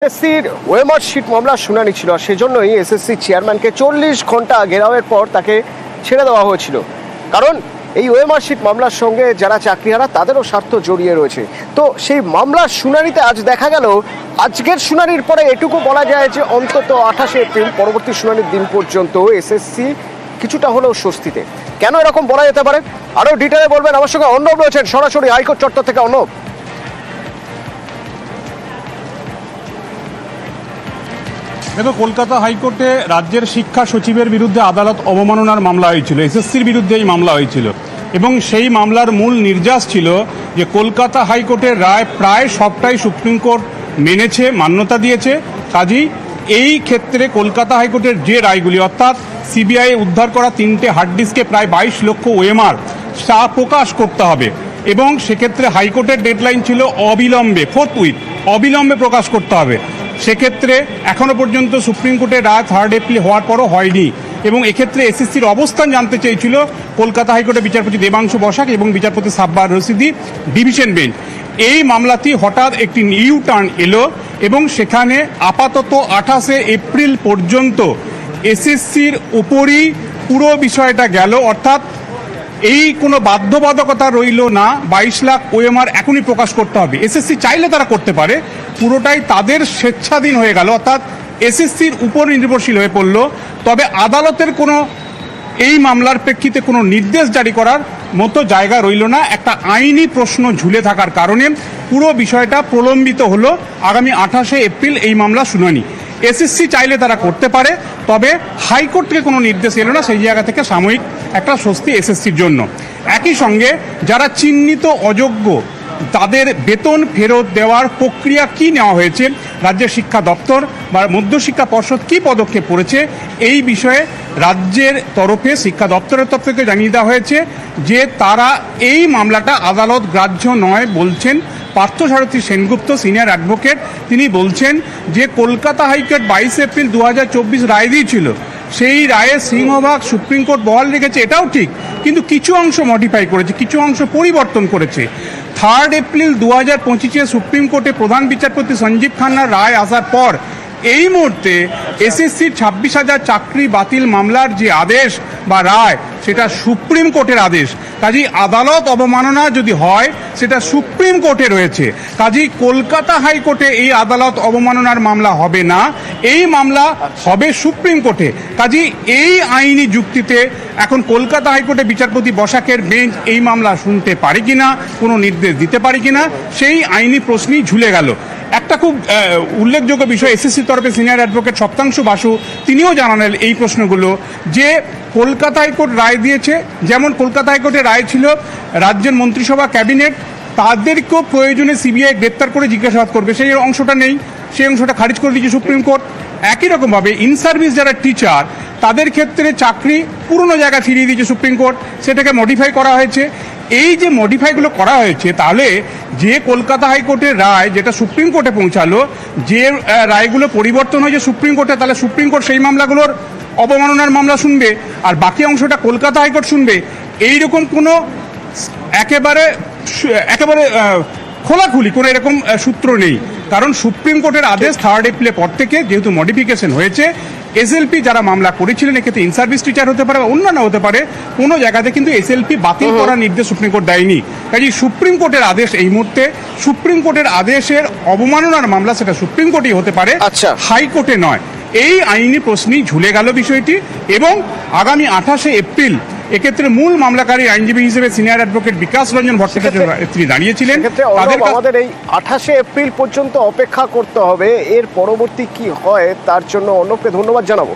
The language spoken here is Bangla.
এসএসসির ওএমআর শিট মামলার শুনানি ছিল, সেজন্যই এসএসসি চেয়ারম্যানকে 40 ঘন্টা ঘেরাওয়ের পর তাকে ছেড়ে দেওয়া হয়েছিল। কারণ এই ওএমআর শিট মামলার সঙ্গে যারা চাকরিহারা তাদেরও স্বার্থ জড়িয়ে রয়েছে। তো সেই মামলার শুনানিতে আজ দেখা গেল, আজকের শুনানির পরে এটুকু বলা যায় যে অন্তত 28 এপ্রিল পরবর্তী শুনানির দিন পর্যন্ত এসএসসি কিছুটা হলেও স্বস্তিতে। কেন এরকম বলা যেতে পারে, আরও ডিটেলে বলবেন আমার সঙ্গে অর্ণব রয়েছেন সরাসরি হাইকোর্ট চত্বর থেকে। অর্ণব, দেখো, কলকাতা হাইকোর্টে রাজ্যের শিক্ষা সচিবের বিরুদ্ধে আদালত অবমাননার মামলা হয়েছিল, এসএসসির বিরুদ্ধে এই মামলা হয়েছিল এবং সেই মামলার মূল নির্যাস ছিল যে কলকাতা হাইকোর্টের রায় প্রায় সবটাই সুপ্রিম কোর্ট মেনেছে, মান্যতা দিয়েছে। কাজেই এই ক্ষেত্রে কলকাতা হাইকোর্টের যে রায়গুলি, অর্থাৎ সিবিআই উদ্ধার করা 3টে হার্ড ডিস্কে প্রায় 22 লক্ষ ওএমআর, তা প্রকাশ করতে হবে এবং সেক্ষেত্রে হাইকোর্টের ডেডলাইন ছিল অবিলম্বে, ফোর্থউইথ অবিলম্বে প্রকাশ করতে হবে। সেক্ষেত্রে এখনো পর্যন্ত সুপ্রিম কোর্টের রায় 3 এপ্রিল হওয়ার পরও হয়নি এবং এক্ষেত্রে এসএসসির অবস্থান জানতে চেয়েছিল কলকাতা হাইকোর্টের বিচারপতি দেবাংশু বসাক এবং বিচারপতি সাব্বার রশিদি ডিভিশন বেঞ্চ। এই মামলাটি হঠাৎ একটি ইউ টার্ন এলো এবং সেখানে আপাতত 28 এপ্রিল পর্যন্ত এসএসসির উপরই পুরো বিষয়টা গেল, অর্থাৎ এই কোনো বাধ্যবাধকতা রইল না 22 লাখ ওএমআর এখনই প্রকাশ করতে হবে। এসএসসি চাইলে তারা করতে পারে, পুরোটাই তাদের স্বেচ্ছাধীন হয়ে গেল, অর্থাৎ এসএসসির উপর নির্ভরশীল হয়ে পড়ল। তবে আদালতের কোনো এই মামলার প্রেক্ষিতে কোনো নির্দেশ জারি করার মতো জায়গা রইল না। একটা আইনি প্রশ্ন ঝুলে থাকার কারণে পুরো বিষয়টা প্রলম্বিত হলো আগামী 28 এপ্রিল এই মামলা শুনানি। এসএসসি চাইলে তারা করতে পারে, তবে হাইকোর্ট থেকে কোনো নির্দেশ এলো না, সেই জায়গা থেকে সাময়িক একটা স্বস্তি এসএসসির জন্য। একই সঙ্গে যারা চিহ্নিত অযোগ্য তাদের বেতন ফেরত দেওয়ার প্রক্রিয়া কি নেওয়া হয়েছে, রাজ্যের শিক্ষা দপ্তর বা মধ্যশিক্ষা পর্ষদ কি পদক্ষেপ করেছে, এই বিষয়ে রাজ্যের তরফে শিক্ষা দপ্তরের তরফ থেকে জানিয়ে দেওয়া হয়েছে যে তারা এই মামলাটা আদালত গ্রাহ্য নয় বলছেন। পার্থসারথী সেনগুপ্ত সিনিয়র অ্যাডভোকেট, তিনি বলছেন যে কলকাতা হাইকোর্ট 22 এপ্রিল 2024 রায় দিয়েছিল, সেই রায়ে সিংহভাগ সুপ্রিম কোর্ট বহাল রেখেছে, এটাও ঠিক, কিন্তু কিছু অংশ মডিফাই করেছে, কিছু অংশ পরিবর্তন করেছে। 3 এপ্রিল 2025 সুপ্রিম কোর্টে প্রধান বিচারপতি সঞ্জীব খান্নার রায় আসার পর এই মুহূর্তে এসএসসির 26,000 চাকরি বাতিল মামলার যে আদেশ বা রায়, সেটা সুপ্রিম কোর্টের আদেশ। কাজেই আদালত অবমাননা যদি হয় সেটা সুপ্রিম কোর্টে রয়েছে, কাজেই কলকাতা হাইকোর্টে এই আদালত অবমাননার মামলা হবে না, এই মামলা হবে সুপ্রিম কোর্টে। কাজেই এই আইনি যুক্তিতে এখন কলকাতা হাইকোর্টে বিচারপতি বসাকের বেঞ্চ এই মামলা শুনতে পারে কিনা, কোনো নির্দেশ দিতে পারে কিনা, সেই আইনি প্রশ্নই ঝুলে গেল। একটা খুব উল্লেখযোগ্য বিষয়, এসএসসির তরফে সিনিয়র অ্যাডভোকেট সপ্তাংশু বাসু তিনিও জানালেন এই প্রশ্নগুলো, যে কলকাতা হাইকোর্ট রায় দিয়েছে, যেমন কলকাতা হাইকোর্টের রায় ছিল রাজ্যের মন্ত্রিসভা ক্যাবিনেট তাদেরকেও প্রয়োজনে সিবিআই গ্রেপ্তার করে জিজ্ঞাসাবাদ করবে, সেই অংশটা নেই, সেই অংশটা খারিজ করে দিয়েছে সুপ্রিম কোর্ট। একই রকমভাবে ইন সার্ভিস যারা টিচার তাদের ক্ষেত্রে চাকরি পুরনো জায়গা ফিরিয়ে দিয়েছে সুপ্রিম কোর্ট, সেটাকে মডিফাই করা হয়েছে। এই যে মডিফাইগুলো করা হয়েছে, তাহলে যে কলকাতা হাইকোর্টের রায় যেটা সুপ্রিম কোর্টে পৌঁছালো, যে রায়গুলো পরিবর্তন হয়েছে সুপ্রিম কোর্টে, তাহলে সুপ্রিম কোর্ট সেই মামলাগুলোর অবমাননার মামলা শুনবে আর বাকি অংশটা কলকাতা হাইকোর্ট শুনবে। এইরকম কোনো একেবারে খোলাখুলি কোনো এরকম সূত্র নেই, কারণ সুপ্রিম কোর্টের আদেশ 3 এপ্রিলের পর থেকে যেহেতু মডিফিকেশন হয়েছে, এসএলপি যারা মামলা করেছিলেন এক্ষেত্রে ইন সার্ভিস টিচার হতে পারে বা অন্যান্য হতে পারে, কোনো জায়গাতে কিন্তু এসএলপি বাতিল করার নির্দেশ সুপ্রিম কোর্ট দেয়নি। কাজেই সুপ্রিম কোর্টের আদেশ এই মুহূর্তে, সুপ্রিম কোর্টের আদেশের অবমাননার মামলা সেটা সুপ্রিম কোর্টেই হতে পারে, হাইকোর্টে নয়। এই আইনি প্রশ্নেই ঝুলে গেল বিষয়টি এবং আগামী 28 এপ্রিল এক্ষেত্রে মূল মামলাকারী আইনজীবী হিসেবে সিনিয়র অ্যাডভোকেট বিকাশ রঞ্জন ভট্টাচার্য তিনি দাঁড়িয়েছিলেন। আমাদের এই 28 এপ্রিল পর্যন্ত অপেক্ষা করতে হবে, এর পরবর্তী কি হয় তার জন্য অর্ণবকে ধন্যবাদ জানাবো।